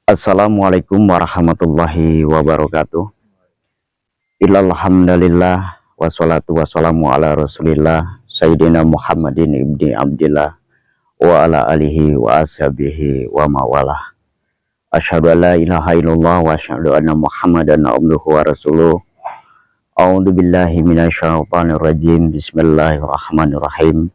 Assalamualaikum warahmatullahi wabarakatuh. Alhamdulillah wassalatu wassalamu ala rasulillah Sayyidina Muhammadin ibni Abdillah wa ala alihi wa ashabihi wa mawalah. Asyhadu an la ilaha illallah wa asyhadu anna Muhammadan abduhu wa rasuluh. A'udzu billahi minasyaitonir rajim. Bismillahirrahmanirrahim.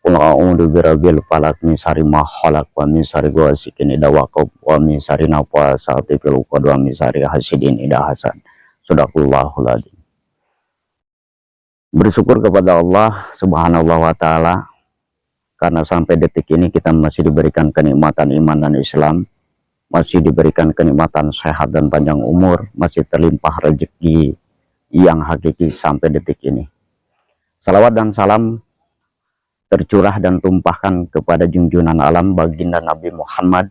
Qul a'udzu birabbil falaq min syarri ma khalaq wa min syarri ghasikin idza waqab wa min syarri nafasati fil 'uqad wa min syarri hasidin idza hasad. Shadaqallahul adzim. Bersyukur kepada Allah Subhanahu wa taala karena sampai detik ini kita masih diberikan kenikmatan iman dan Islam, masih diberikan kenikmatan sehat dan panjang umur, masih terlimpah rezeki yang hakiki sampai detik ini. Salawat dan salam tercurah dan tumpahkan kepada junjungan alam baginda Nabi Muhammad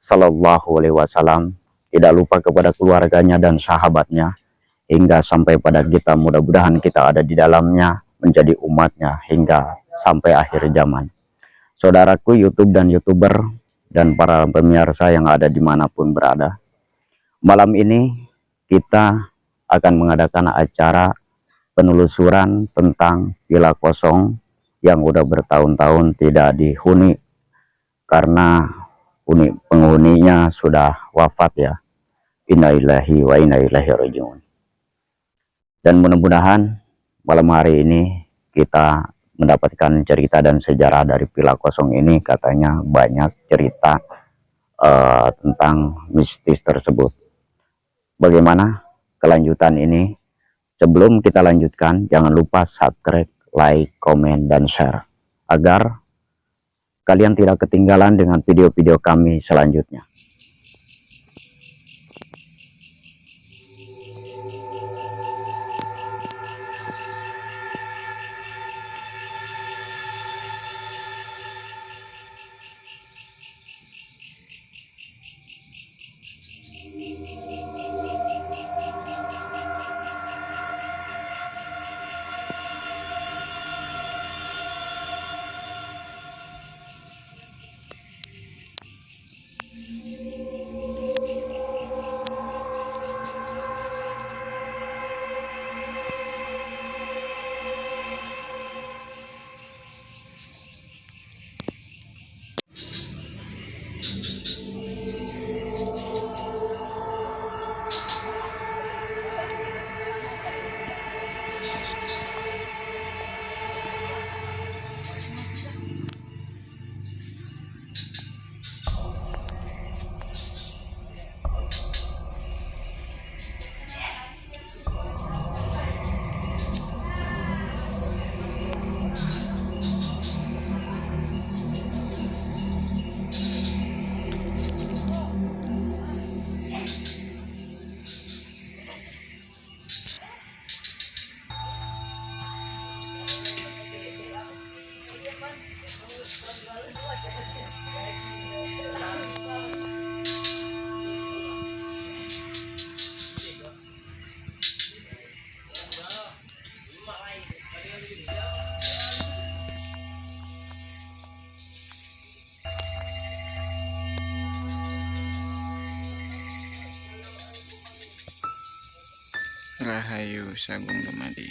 Sallallahu Alaihi Wasallam, tidak lupa kepada keluarganya dan sahabatnya, hingga sampai pada kita. Mudah-mudahan kita ada di dalamnya, menjadi umatnya hingga sampai akhir zaman. Saudaraku YouTube dan YouTuber dan para pemirsa yang ada dimanapun berada, malam ini kita akan mengadakan acara penelusuran tentang villa kosong yang udah bertahun-tahun tidak dihuni karena penghuninya sudah wafat ya. Innalillahi wa inna ilaihi rajiun. Dan mudah-mudahan malam hari ini kita mendapatkan cerita dan sejarah dari villa kosong ini. Katanya banyak cerita tentang mistis tersebut. Bagaimana kelanjutan ini? Sebelum kita lanjutkan, jangan lupa subscribe, like, komen, dan share agar kalian tidak ketinggalan dengan video-video kami selanjutnya. Rahayu Sagung Dumadi.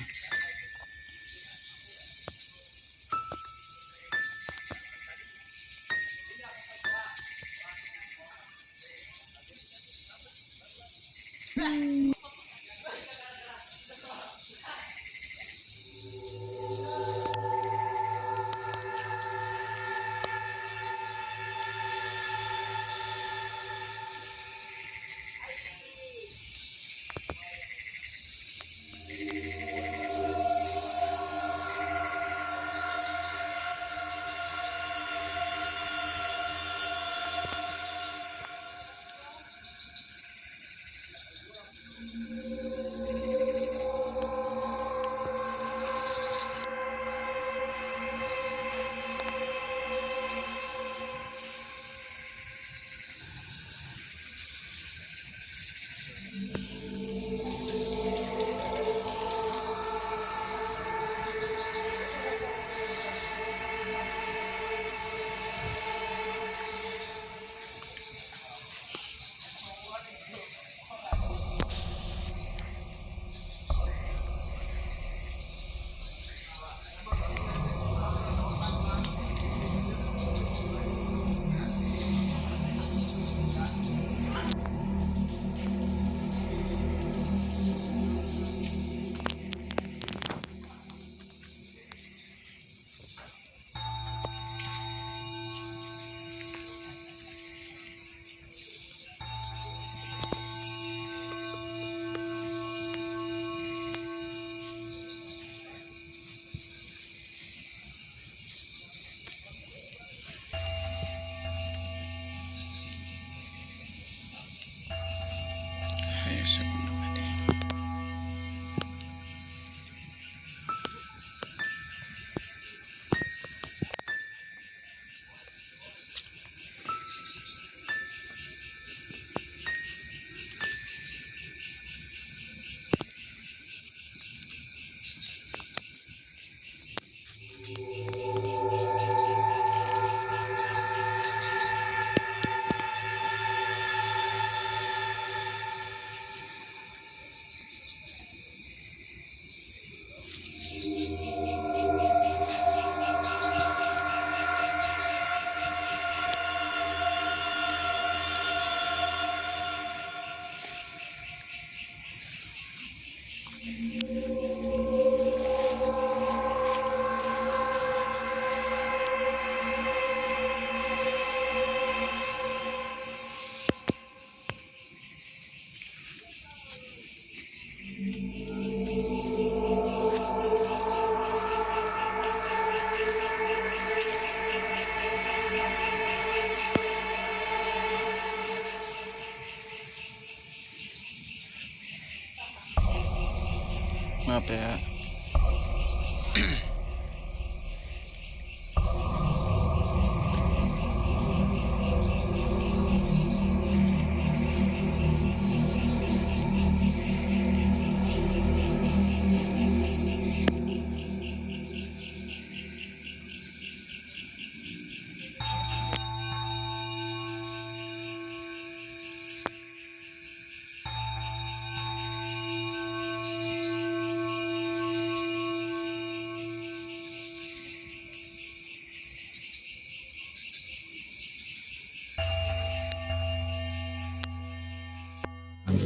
Maaf ya.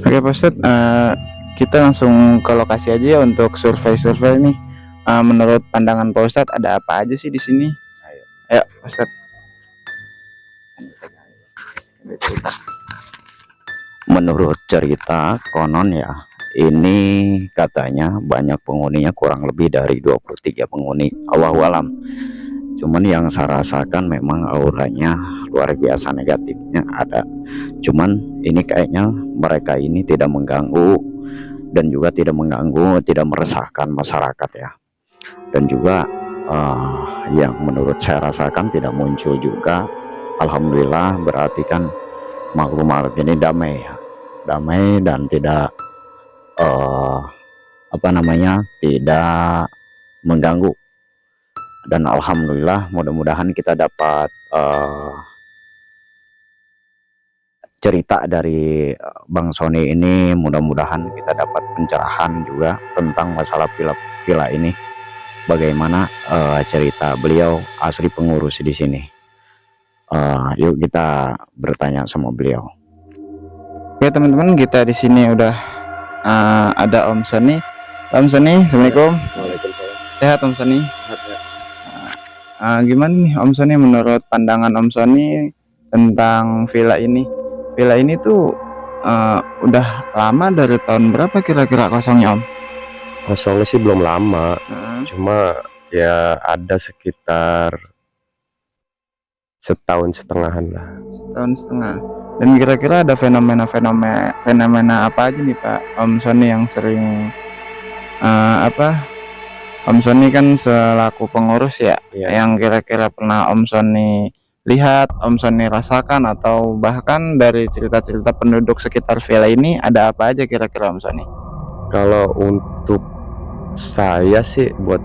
Oke Pak Ustadz, kita langsung ke lokasi aja ya untuk survei nih. Menurut pandangan Pak Ustadz ada apa aja sih di sini? Ayo Pak Ustadz. Menurut cerita konon ya, ini katanya banyak penghuninya, kurang lebih dari 23 penghuni. Allahu alam. Cuman yang saya rasakan memang auranya luar biasa, negatifnya ada. Cuman ini kayaknya mereka ini tidak mengganggu dan juga tidak mengganggu, tidak meresahkan masyarakat ya. Dan juga yang menurut saya rasakan tidak muncul juga. Alhamdulillah, berarti kan makhluk-makhluk ini damai ya. Damai dan tidak tidak mengganggu. Dan alhamdulillah, mudah-mudahan kita dapat cerita dari Bang Sony ini, mudah-mudahan kita dapat pencerahan juga tentang masalah villa ini, bagaimana cerita beliau asli pengurus di sini. Yuk kita bertanya sama beliau. Oke teman-teman, kita di sini udah ada Om Sony. Om Sony, assalamualaikum. Waalaikumsalam. Sehat Om Sony? Sehat ya. Gimana nih Om Sony, menurut pandangan Om Sony tentang villa ini? Villa ini tuh udah lama, dari tahun berapa kira-kira kosongnya Om? Kosongnya sih belum lama, cuma ya ada sekitar setahun setengahan lah. Setahun setengah. Dan kira-kira ada fenomena apa aja nih Pak Om Sony yang sering Om Sony kan selaku pengurus ya, yang kira-kira pernah Om Sony lihat, Om Sony rasakan, atau bahkan dari cerita-cerita penduduk sekitar villa ini, ada apa aja kira-kira Om Sony? Kalau untuk saya sih buat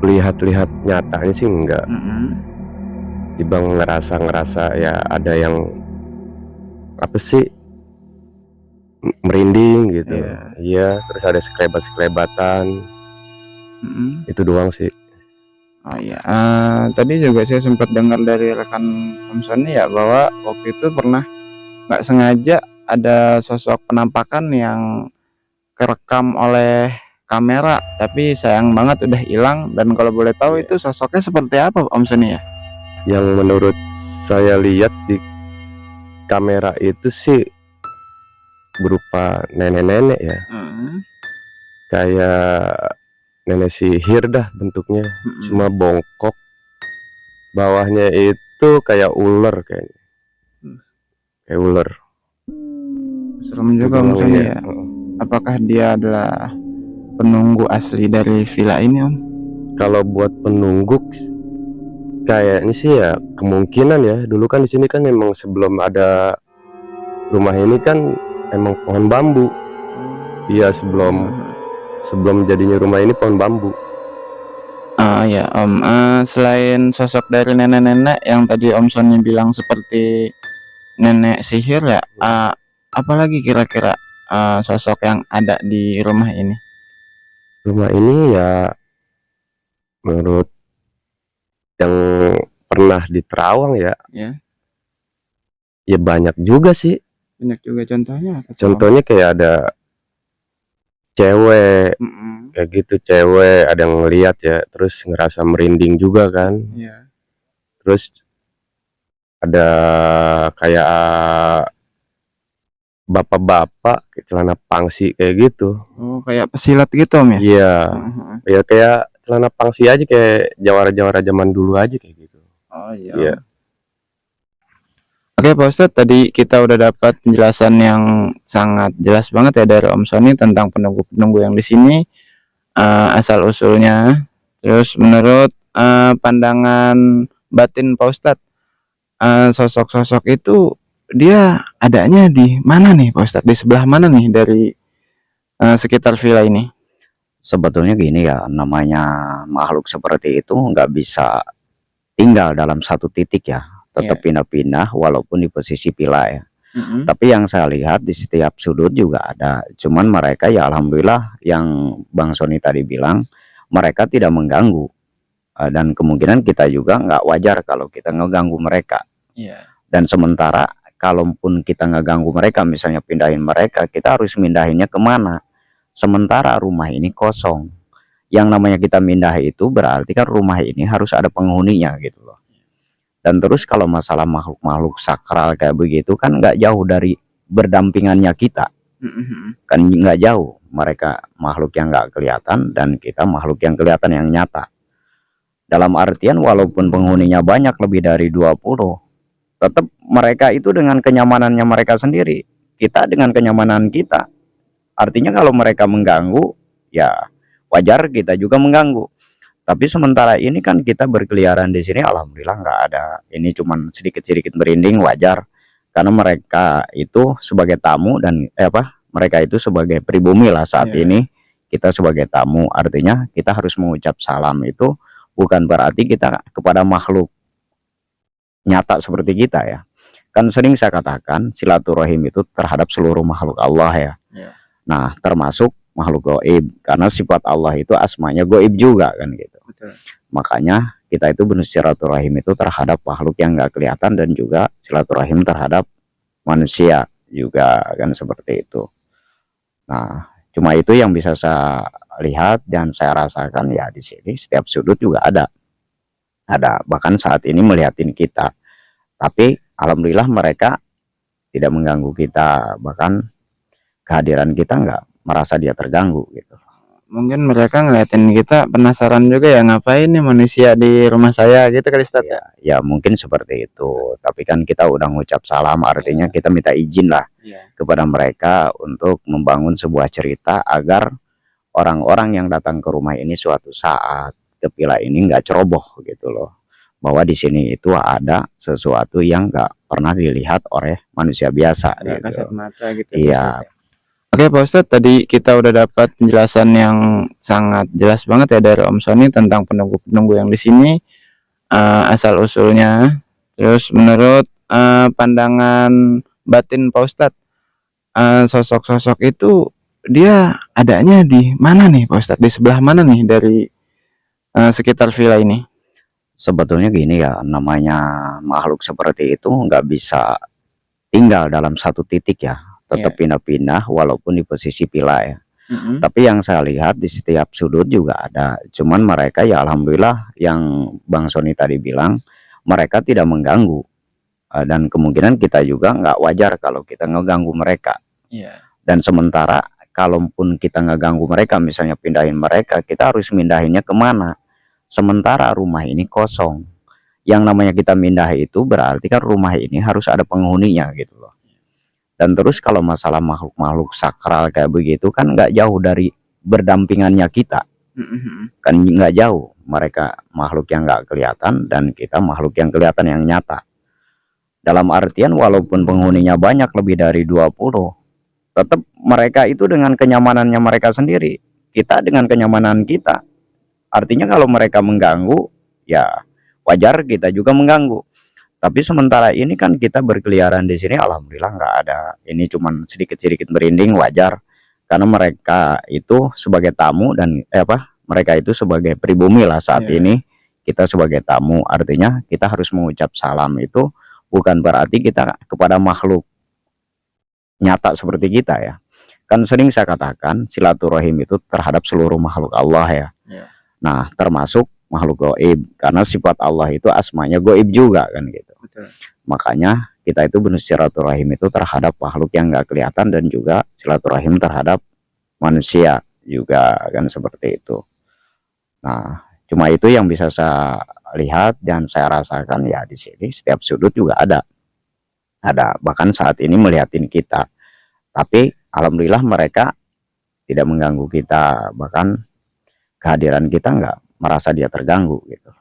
lihat-lihat nyatanya sih enggak. Dibang ngerasa ya ada yang apa sih, merinding gitu. Iya, terus ada sekelebat-sekelebatan. Itu doang sih. Oh iya, tadi juga saya sempat dengar dari rekan Om Sony ya, bahwa waktu itu pernah nggak sengaja ada sosok penampakan yang kerekam oleh kamera, tapi sayang banget udah hilang. Dan kalau boleh tahu itu sosoknya seperti apa Om Sony ya? Yang menurut saya lihat di kamera itu sih berupa nenek-nenek ya, kayak nenek sihir dah bentuknya. Cuma bongkok, bawahnya itu kayak ular, kayak ular. Serem juga Om Sony ya. Apakah dia adalah penunggu asli dari villa ini Om? Kalau buat penunggu kayaknya sih ya kemungkinan ya. Dulu kan di sini kan emang sebelum ada rumah ini kan emang pohon bambu. Iya, sebelum jadinya rumah ini pohon bambu. Ya Om, selain sosok dari nenek-nenek yang tadi Om Sony bilang seperti nenek sihir ya, apalagi kira-kira sosok yang ada di rumah ini? Rumah ini ya menurut yang pernah di Terawang ya, ya banyak juga sih. Banyak juga, contohnya apa? Contohnya kayak ada cewek Mm-mm. kayak gitu, cewek ada yang ngeliat ya, terus ngerasa merinding juga kan. Iya. Terus ada kayak bapak-bapak celana pangsi kayak gitu. Oh, kayak pesilat gitu Om ya? Iya, Heeh. ya kayak celana pangsi aja, kayak jawara-jawara zaman dulu aja kayak gitu. Oh iya. Iya. Om. Oke Pak Ustadz, tadi kita udah dapat penjelasan yang sangat jelas banget ya dari Om Sony tentang penunggu-penunggu yang di sini, asal usulnya. Terus menurut pandangan batin Pak Ustadz, sosok-sosok itu dia adanya di mana nih Pak Ustadz? Di sebelah mana nih dari sekitar villa ini? Sebetulnya gini ya, namanya makhluk seperti itu nggak bisa tinggal dalam satu titik ya, tetap pindah-pindah walaupun di posisi villa ya. Mm-mm. Tapi yang saya lihat di setiap sudut juga ada. Cuman mereka ya alhamdulillah yang Bang Sony tadi bilang, mereka tidak mengganggu. Dan kemungkinan kita juga nggak wajar kalau kita ngeganggu mereka. Iya. Dan sementara kalaupun kita ngeganggu mereka, misalnya pindahin mereka, kita harus mindahinnya kemana? Sementara rumah ini kosong. Yang namanya kita mindah itu berarti kan rumah ini harus ada penghuninya gitu loh. Dan terus kalau masalah makhluk-makhluk sakral kayak begitu kan nggak jauh dari berdampingannya kita. Mm-mm. Kan nggak jauh. Mereka makhluk yang nggak kelihatan dan kita makhluk yang kelihatan yang nyata. Dalam artian walaupun penghuninya banyak lebih dari 20, tetap mereka itu dengan kenyamanannya mereka sendiri. Kita dengan kenyamanan kita. Artinya kalau mereka mengganggu, ya wajar kita juga mengganggu. Tapi sementara ini kan kita berkeliaran di sini, alhamdulillah nggak ada. Ini cuman sedikit-sedikit merinding, wajar. Karena mereka itu sebagai tamu dan mereka itu sebagai pribumi lah saat ini. Kita sebagai tamu, artinya kita harus mengucap salam itu bukan berarti kita kepada makhluk nyata seperti kita ya. Kan sering saya katakan silaturahim itu terhadap seluruh makhluk Allah ya. Nah, termasuk makhluk gaib karena sifat Allah itu asmanya gaib juga kan gitu. Betul. Makanya kita itu bersilaturahim itu terhadap makhluk yang nggak kelihatan dan juga silaturahim terhadap manusia juga kan seperti itu. Nah, cuma itu yang bisa saya lihat dan saya rasakan ya di sini setiap sudut juga ada bahkan saat ini melihatin kita. Tapi alhamdulillah mereka tidak mengganggu kita, bahkan kehadiran kita nggak merasa dia terganggu gitu. Mungkin mereka ngeliatin kita penasaran juga ya, ngapain nih manusia di rumah saya gitu kali Ustadz ya. Ya mungkin seperti itu. Tapi kan kita udah ngucap salam, artinya kita minta izin lah kepada mereka untuk membangun sebuah cerita agar orang-orang yang datang ke rumah ini suatu saat ke villa ini nggak ceroboh gitu loh. Bahwa di sini itu ada sesuatu yang nggak pernah dilihat oleh manusia biasa Nggak gitu. kasat mata gitu. Iya. Oke Pak Ustadz, tadi kita udah dapat penjelasan yang sangat jelas banget ya dari Om Sony tentang penunggu-penunggu yang di sini, asal usulnya. Terus menurut pandangan batin Pak Ustadz, sosok-sosok itu dia adanya di mana nih Pak Ustadz? Di sebelah mana nih dari sekitar villa ini? Sebetulnya gini ya, namanya makhluk seperti itu nggak bisa tinggal dalam satu titik ya, tetap pindah-pindah walaupun di posisi villa ya. Tapi yang saya lihat di setiap sudut juga ada. Cuman mereka ya alhamdulillah yang Bang Sony tadi bilang, mereka tidak mengganggu. Dan kemungkinan kita juga nggak wajar kalau kita ngeganggu mereka. Dan sementara kalaupun kita ngeganggu mereka, misalnya pindahin mereka, kita harus mindahinnya kemana? Sementara rumah ini kosong. Yang namanya kita mindah itu berarti kan rumah ini harus ada penghuninya gitu loh. Dan terus kalau masalah makhluk-makhluk sakral kayak begitu kan nggak jauh dari berdampingannya kita. Kan nggak jauh. Mereka makhluk yang nggak kelihatan dan kita makhluk yang kelihatan yang nyata. Dalam artian walaupun penghuninya banyak lebih dari 20, tetap mereka itu dengan kenyamanannya mereka sendiri. Kita dengan kenyamanan kita. Artinya kalau mereka mengganggu, ya wajar kita juga mengganggu. Tapi sementara ini kan kita berkeliaran di sini, alhamdulillah nggak ada. Ini cuman sedikit-sedikit merinding, wajar. Karena mereka itu sebagai tamu dan mereka itu sebagai pribumi lah saat ini. Kita sebagai tamu, artinya kita harus mengucap salam itu bukan berarti kita kepada makhluk nyata seperti kita ya. Kan sering saya katakan silaturahim itu terhadap seluruh makhluk Allah ya. Iya. Nah, termasuk makhluk gaib karena sifat Allah itu asmanya gaib juga kan gitu. Betul. Makanya kita itu bersilaturahim itu terhadap makhluk yang nggak kelihatan dan juga silaturahim terhadap manusia juga kan seperti itu. Nah, cuma itu yang bisa saya lihat dan saya rasakan ya di sini. Setiap sudut juga ada bahkan saat ini melihatin kita. Tapi alhamdulillah mereka tidak mengganggu kita, bahkan kehadiran kita nggak merasa dia terganggu gitu.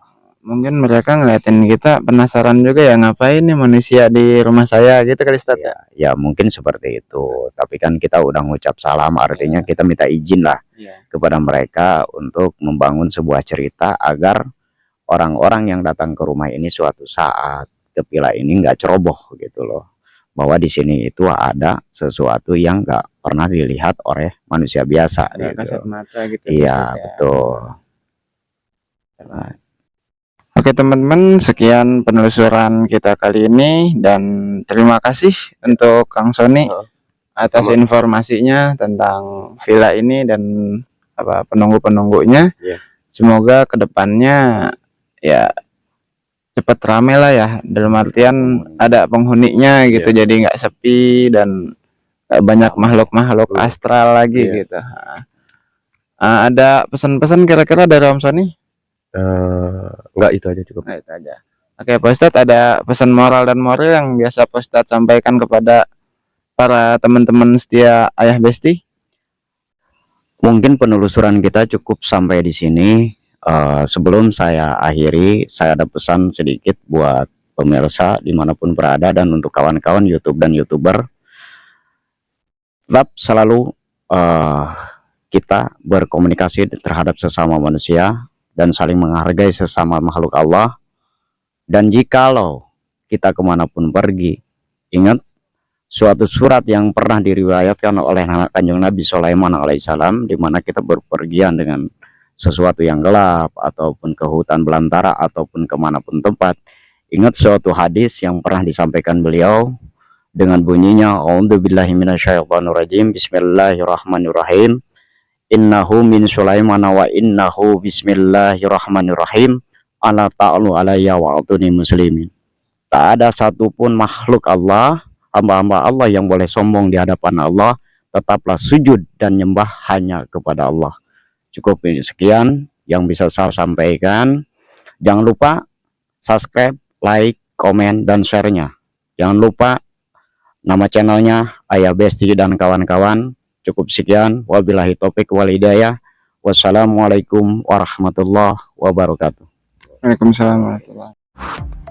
Mungkin mereka ngeliatin kita penasaran juga ya, ngapain nih manusia di rumah saya gitu kali Ustaz ya. Ya mungkin seperti itu. Tapi kan kita udah ngucap salam, artinya kita minta izin lah kepada mereka untuk membangun sebuah cerita agar orang-orang yang datang ke rumah ini suatu saat ke villa ini nggak ceroboh gitu loh, bahwa di sini itu ada sesuatu yang nggak pernah dilihat oleh manusia biasa Nggak kasat gitu. mata gitu. Iya Ustaz ya. betul. Nah, Oke teman-teman, sekian penelusuran kita kali ini dan terima kasih untuk Kang Sony atas Sama. informasinya tentang villa ini dan apa penunggu-penunggunya. Iya. Semoga kedepannya ya cepet rame lah ya, dalam artian ada penghuninya gitu, Iya. jadi nggak sepi dan nggak banyak makhluk-makhluk astral lagi Iya. gitu. Ada pesan-pesan kira-kira dari Om Sony? Enggak, itu aja cukup. Nah, itu aja. Oke, Pak Ustadz, ada pesan moral dan moral yang biasa Pak Ustadz sampaikan kepada para teman-teman setia Ayah Besti? mungkin penelusuran kita cukup sampai di sini. Sebelum saya akhiri, saya ada pesan sedikit buat pemirsa dimanapun berada dan untuk kawan-kawan YouTube dan YouTuber. Tetap selalu kita berkomunikasi terhadap sesama manusia dan saling menghargai sesama makhluk Allah. Dan jikalau kita kemanapun pergi, ingat suatu surat yang pernah diriwayatkan oleh Kanjeng Nabi Sulaiman alaihissalam, di mana kita berpergian dengan sesuatu yang gelap ataupun ke hutan belantara ataupun kemanapun tempat. Ingat suatu hadis yang pernah disampaikan beliau dengan bunyinya, A'udzubillahi minasyaitonirrajim, Bismillahirrahmanirrahim, Innahu min Sulaiman wa innahu bismillahirrahmanirrahim, ala ta'lu alayya wa atuni muslimin. Tak ada satupun makhluk Allah, hamba-hamba Allah yang boleh sombong di hadapan Allah, tetaplah sujud dan nyembah hanya kepada Allah. Cukup ini sekian yang bisa saya sampaikan. Jangan lupa subscribe, like, komen, dan share-nya. Jangan lupa nama channelnya Ayah Besti dan kawan-kawan. Cukup sekian. Wabillahi taufik wal hidayah. Wassalamualaikum warahmatullahi wabarakatuh. Waalaikumsalam warahmatullahi wabarakatuh.